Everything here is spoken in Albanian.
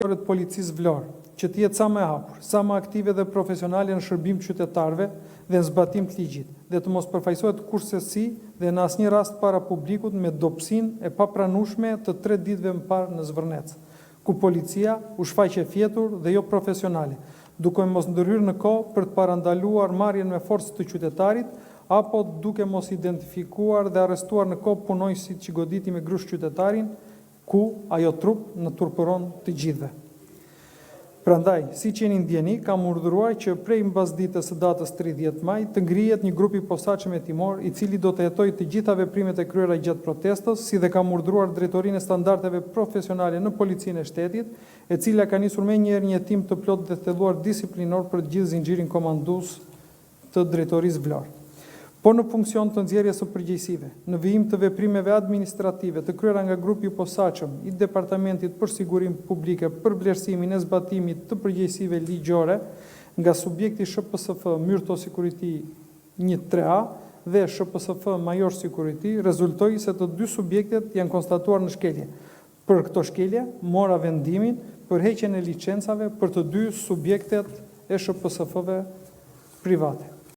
të policisë Vlorë, që të jetë sa më hapur, sa më aktive dhe profesionale në shërbim qytetarëve dhe në zbatim të ligjit, dhe të mos përfaqësohet kurrësi dhe në asnjë rast para publikut me dobësinë e papranueshme të 3 ditëve më parë në Zvërnec, ku policia u shfaqe fjetur dhe jo profesionale, duke mos ndërhyrë në kohë për të parandaluar marrjen me forcë të qytetarit, apo duke mos identifikuar dhe arrestuar në kohë punojësit që goditi me grush qytetarin, ku ajo trup në turpëron të gjithëve. Prandaj, si që jeni ndjeni, kam urdhëruar që prej mbasdites së datës 30 maj të ngrihet një grup i posaçëm hetimor, i cili do të hetojë të gjitha veprimet e kryera gjatë protestës, si dhe kam urdhëruar drejtorinë e standardeve profesionale në policinë e shtetit, e cila ka nisur menjëherë një hetim të plotë dhe thelluar disiplinor për të gjithë zinxhirin komandues të drejtorisë Vlorë. Po në funksion të nxjerrjes së përgjegjësive, në vijim të veprimeve administrative të kryera nga grupi i posaçëm i Departamentit për Sigurinë Publike për vlerësimin e zbatimit të përgjegjësive ligjore nga subjekti SHPSF Myrto Security 1-3A dhe SHPSF Major Security, rezultoi se të dy subjektet janë konstatuar në shkelje. Për këto shkelje, mora vendimin për heqjen e licencave për të dy subjektet e SHPSF-ve private.